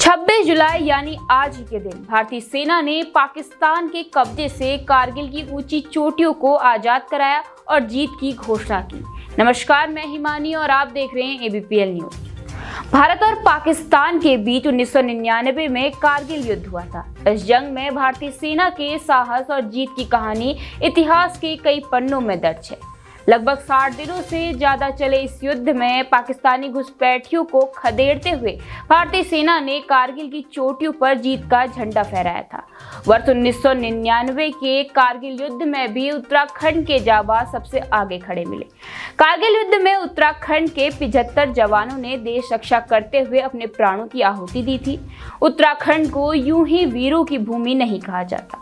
26 जुलाई यानी आज ही के दिन भारतीय सेना ने पाकिस्तान के कब्जे से कारगिल की ऊंची चोटियों को आजाद कराया और जीत की घोषणा की। नमस्कार, मैं हिमानी और आप देख रहे हैं ABPL न्यूज। भारत और पाकिस्तान के बीच 1999 में कारगिल युद्ध हुआ था। इस जंग में भारतीय सेना के साहस और जीत की कहानी इतिहास के कई पन्नों में दर्ज है। लगभग 60 दिनों से ज्यादा चले इस युद्ध में पाकिस्तानी घुसपैठियों को खदेड़ते हुए भारतीय सेना ने कारगिल की चोटियों पर जीत का झंडा फहराया था। वर्ष 1999 के कारगिल युद्ध में भी उत्तराखंड के जाबाज सबसे आगे खड़े मिले। कारगिल युद्ध में उत्तराखंड के 75 जवानों ने देश रक्षा करते हुए अपने प्राणों की आहुति दी थी। उत्तराखंड को यूं ही वीरों की भूमि नहीं कहा जाता।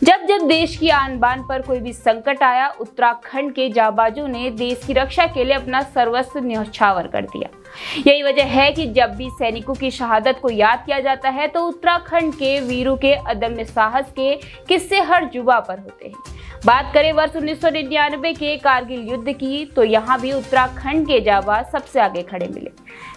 जब जब देश की आन बान पर कोई भी संकट आया, उत्तराखंड के जाबाजों ने देश की रक्षा के लिए अपना सर्वस्व न्यौछावर कर दिया। यही वजह है कि जब भी सैनिकों की शहादत को याद किया जाता है तो उत्तराखंड के वीरों के अदम्य साहस के किस्से हर जुबां पर होते हैं। बात करें वर्ष 1999 के कारगिल युद्ध की, तो यहाँ भी उत्तराखंड के जाबाज सबसे आगे खड़े मिले।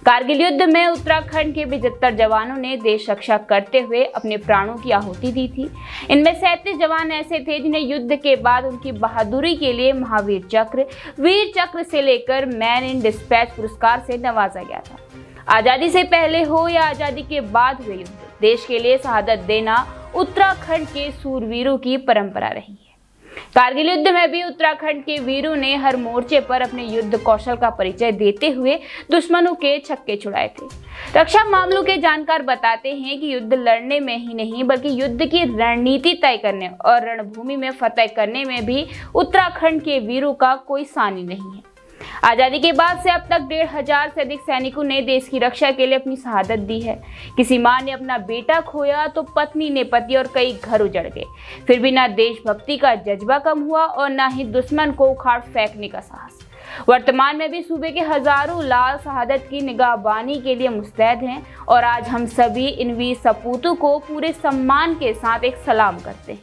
कारगिल युद्ध में उत्तराखंड के 75 जवानों ने देश रक्षा करते हुए अपने प्राणों की आहुति दी थी। इनमें 37 जवान ऐसे थे जिन्हें युद्ध के बाद उनकी बहादुरी के लिए महावीर चक्र, वीर चक्र से लेकर मैन इन डिस्पैच पुरस्कार से नवाजा गया था। आजादी से पहले हो या आजादी के बाद हुए युद्ध, देश के लिए शहादत देना उत्तराखंड के सूरवीरों की परंपरा रही है। कारगिल युद्ध में भी उत्तराखंड के वीरों ने हर मोर्चे पर अपने युद्ध कौशल का परिचय देते हुए दुश्मनों के छक्के छुड़ाए थे। रक्षा मामलों के जानकार बताते हैं कि युद्ध लड़ने में ही नहीं बल्कि युद्ध की रणनीति तय करने और रणभूमि में फतह करने में भी उत्तराखंड के वीरों का कोई सानी नहीं है। आजादी के बाद से अब तक 1500 से अधिक सैनिकों ने देश की रक्षा के लिए अपनी शहादत दी है। किसी मां ने अपना बेटा खोया तो पत्नी ने पति और कई घर उजड़ गए। फिर भी ना देशभक्ति का जज्बा कम हुआ और ना ही दुश्मन को उखाड़ फेंकने का साहस। वर्तमान में भी सूबे के हजारों लाल शहादत की निगाहबानी के लिए मुस्तैद हैं और आज हम सभी इन वीर सपूतों को पूरे सम्मान के साथ एक सलाम करते हैं।